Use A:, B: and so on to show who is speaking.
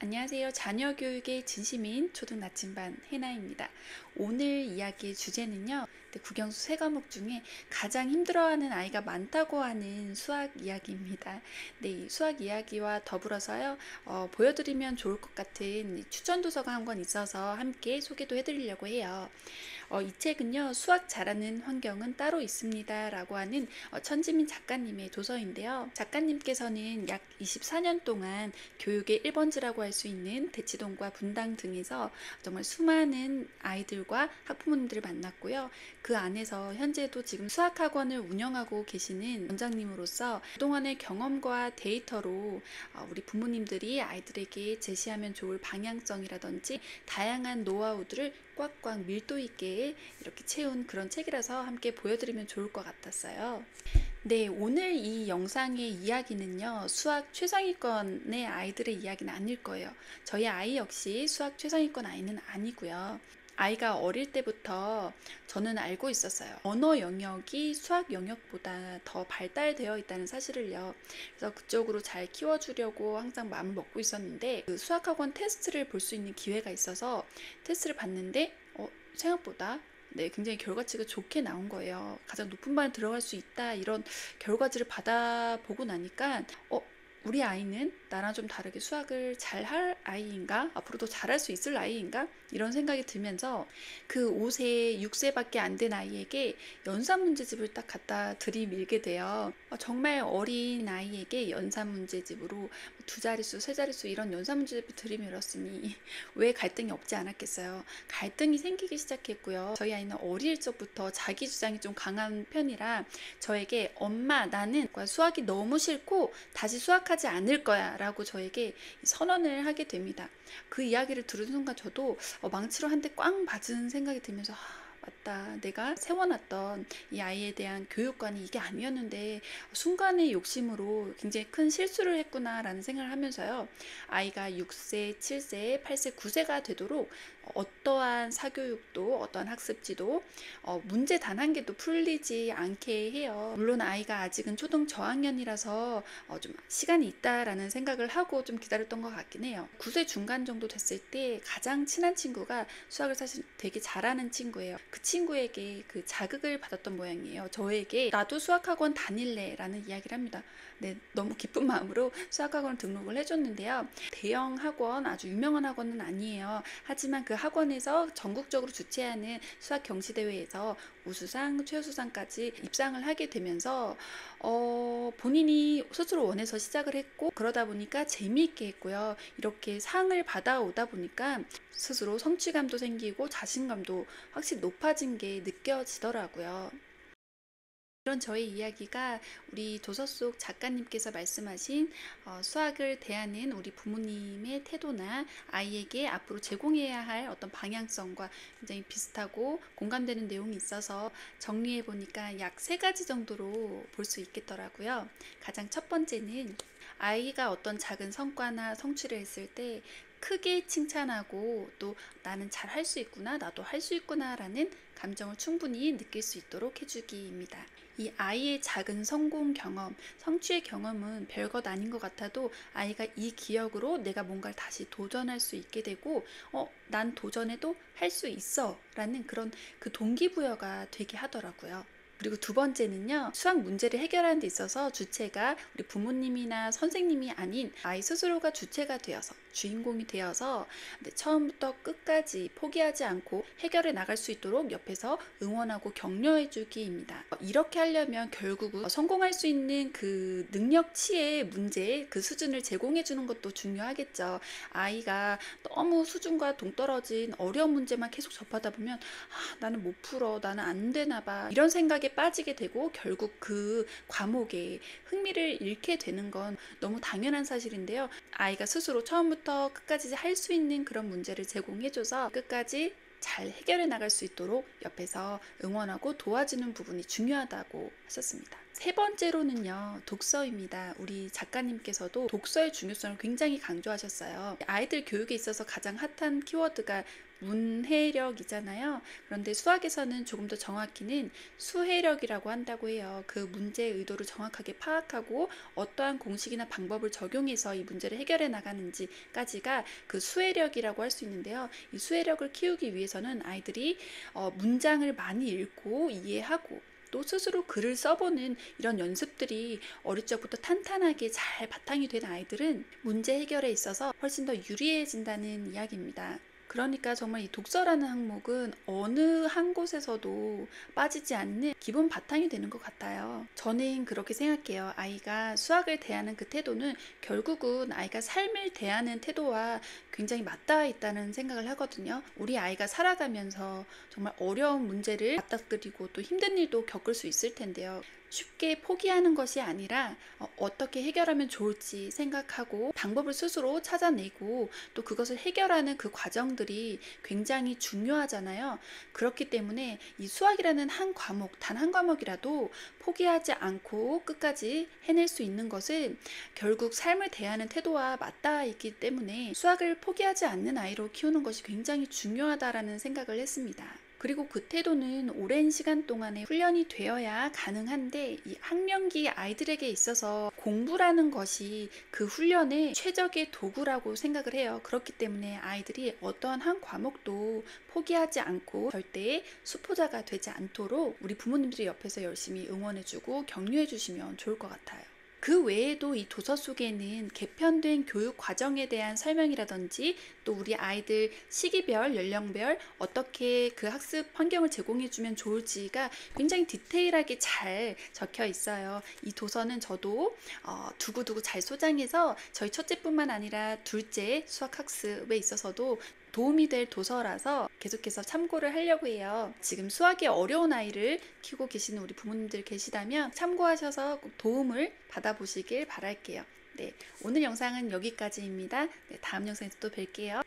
A: 안녕하세요. 자녀 교육의 진심인 초등 나침반 해나입니다. 오늘 이야기의 주제는요. 국영수 세 과목 중에 가장 힘들어하는 아이가 많다고 하는 수학 이야기입니다. 이 수학 이야기와 더불어서요. 보여드리면 좋을 것 같은 추천 도서가 한 권 있어서 함께 소개도 해드리려고 해요. 이 책은요. 수학 잘하는 환경은 따로 있습니다 라고 하는 천지민 작가님의 도서인데요. 작가님께서는 약 24년 동안 교육의 1번지라고 할 수 있는 대치동과 분당 등에서 정말 수많은 아이들과 학부모님들을 만났고요. 그 안에서 현재도 지금 수학학원을 운영하고 계시는 원장님으로서 그동안의 경험과 데이터로 우리 부모님들이 아이들에게 제시하면 좋을 방향성이라든지 다양한 노하우들을 꽉꽉 밀도 있게 이렇게 채운 그런 책이라서 함께 보여드리면 좋을 것 같았어요. 네, 오늘 이 영상의 이야기는요, 수학 최상위권의 아이들의 이야기는 아닐 거예요. 저희 아이 역시 수학 최상위권 아이는 아니고요. 아이가 어릴 때부터 저는 알고 있었어요. 언어 영역이 수학 영역보다 더 발달되어 있다는 사실을요. 그래서 그쪽으로 잘 키워주려고 항상 마음을 먹고 있었는데, 그 수학학원 테스트를 볼 수 있는 기회가 있어서 테스트를 봤는데, 생각보다 굉장히 결과치가 좋게 나온 거예요. 가장 높은 반에 들어갈 수 있다 이런 결과지를 받아보고 나니까 우리 아이는 나랑 좀 다르게 수학을 잘할 아이인가? 앞으로도 잘할 수 있을 아이인가? 이런 생각이 들면서 그 5세, 6세밖에 안 된 아이에게 연산 문제집을 딱 갖다 들이밀게 돼요. 정말 어린 아이에게 연산 문제집으로 두 자릿수, 세 자릿수 이런 연산 문제집을 들이밀었으니 왜 갈등이 없지 않았겠어요. 갈등이 생기기 시작했고요. 저희 아이는 어릴 적부터 자기 주장이 좀 강한 편이라 저에게 엄마 나는 수학이 너무 싫고 다시 수학하지 않을 거야 라고 저에게 선언을 하게 됩니다. 그 이야기를 들은 순간 저도 망치로 한 대 꽝 맞은 생각이 들면서 맞다. 내가 세워놨던 이 아이에 대한 교육관이 이게 아니었는데 순간의 욕심으로 굉장히 큰 실수를 했구나라는 생각을 하면서요. 아이가 6세, 7세, 8세, 9세가 되도록 어떠한 사교육도 어떠한 학습지도 문제 단 한 개도 풀리지 않게 해요. 물론 아이가 아직은 초등 저학년이라서 좀 시간이 있다라는 생각을 하고 좀 기다렸던 것 같긴 해요. 9세 중간 정도 됐을 때 가장 친한 친구가 수학을 사실 되게 잘하는 친구예요. 그 친구에게 그 자극을 받았던 모양이에요. 저에게 나도 수학학원 다닐래 라는 이야기를 합니다. 네, 너무 기쁜 마음으로 수학학원 등록을 해줬는데요. 대형 학원, 아주 유명한 학원은 아니에요. 하지만 그 학원에서 전국적으로 주최하는 수학 경시대회에서 우수상, 최우수상까지 입상을 하게 되면서 본인이 스스로 원해서 시작을 했고 그러다 보니까 재미있게 했고요. 이렇게 상을 받아오다 보니까 스스로 성취감도 생기고 자신감도 확실히 높아진 게 느껴지더라고요. 이런 저의 이야기가 우리 도서 속 작가님께서 말씀하신 수학을 대하는 우리 부모님의 태도나 아이에게 앞으로 제공해야 할 어떤 방향성과 굉장히 비슷하고 공감되는 내용이 있어서 정리해 보니까 약 3가지 정도로 볼 수 있겠더라고요. 가장 첫 번째는 아이가 어떤 작은 성과나 성취를 했을 때 크게 칭찬하고 또 나는 잘 할 수 있구나, 나도 할 수 있구나 라는 감정을 충분히 느낄 수 있도록 해주기입니다. 이 아이의 작은 성공 경험, 성취의 경험은 별것 아닌 것 같아도 아이가 이 기억으로 내가 뭔가를 다시 도전할 수 있게 되고 난 도전해도 할 수 있어 라는 그런 그 동기부여가 되게 하더라고요. 그리고 두 번째는요, 수학 문제를 해결하는 데 있어서 주체가 우리 부모님이나 선생님이 아닌 아이 스스로가 주체가 되어서 주인공이 되어서 처음부터 끝까지 포기하지 않고 해결해 나갈 수 있도록 옆에서 응원하고 격려해 주기입니다. 이렇게 하려면 결국은 성공할 수 있는 그 능력치의 문제, 그 수준을 제공해 주는 것도 중요하겠죠. 아이가 너무 수준과 동떨어진 어려운 문제만 계속 접하다 보면 나는 못 풀어, 나는 안 되나 봐 이런 생각에 빠지게 되고 결국 그 과목에 흥미를 잃게 되는 건 너무 당연한 사실인데요. 아이가 스스로 처음부터 끝까지 할 수 있는 그런 문제를 제공해줘서 끝까지 잘 해결해 나갈 수 있도록 옆에서 응원하고 도와주는 부분이 중요하다고 하셨습니다. 세 번째로는요, 독서입니다. 우리 작가님께서도 독서의 중요성을 굉장히 강조하셨어요. 아이들 교육에 있어서 가장 핫한 키워드가 문해력이잖아요. 그런데 수학에서는 조금 더 정확히는 수해력이라고 한다고 해요. 그 문제의 의도를 정확하게 파악하고 어떠한 공식이나 방법을 적용해서 이 문제를 해결해 나가는지까지가 그 수해력이라고 할 수 있는데요. 이 수해력을 키우기 위해서는 아이들이 문장을 많이 읽고 이해하고 또 스스로 글을 써보는 이런 연습들이 어릴 적부터 탄탄하게 잘 바탕이 된 아이들은 문제 해결에 있어서 훨씬 더 유리해진다는 이야기입니다. 그러니까 정말 이 독서라는 항목은 어느 한 곳에서도 빠지지 않는 기본 바탕이 되는 것 같아요. 저는 그렇게 생각해요. 아이가 수학을 대하는 그 태도는 결국은 아이가 삶을 대하는 태도와 굉장히 맞닿아 있다는 생각을 하거든요. 우리 아이가 살아가면서 정말 어려운 문제를 맞닥뜨리고 또 힘든 일도 겪을 수 있을 텐데요. 쉽게 포기하는 것이 아니라 어떻게 해결하면 좋을지 생각하고 방법을 스스로 찾아내고 또 그것을 해결하는 그 과정들이 굉장히 중요하잖아요. 그렇기 때문에 이 수학이라는 한 과목, 단 한 과목이라도 포기하지 않고 끝까지 해낼 수 있는 것은 결국 삶을 대하는 태도와 맞닿아 있기 때문에 수학을 포기하지 않는 아이로 키우는 것이 굉장히 중요하다라는 생각을 했습니다. 그리고 그 태도는 오랜 시간 동안의 훈련이 되어야 가능한데 이 학령기 아이들에게 있어서 공부라는 것이 그 훈련의 최적의 도구라고 생각을 해요. 그렇기 때문에 아이들이 어떠한 한 과목도 포기하지 않고 절대 수포자가 되지 않도록 우리 부모님들이 옆에서 열심히 응원해주고 격려해주시면 좋을 것 같아요. 그 외에도 이 도서 속에는 개편된 교육 과정에 대한 설명이라든지 또 우리 아이들 시기별, 연령별 어떻게 그 학습 환경을 제공해주면 좋을지가 굉장히 디테일하게 잘 적혀 있어요. 이 도서는 저도 두고두고 잘 소장해서 저희 첫째뿐만 아니라 둘째 수학학습에 있어서도 도움이 될 도서라서 계속해서 참고를 하려고 해요. 지금 수학이 어려운 아이를 키우고 계시는 우리 부모님들 계시다면 참고하셔서 꼭 도움을 받아보시길 바랄게요. 네, 오늘 영상은 여기까지입니다. 네, 다음 영상에서 또 뵐게요.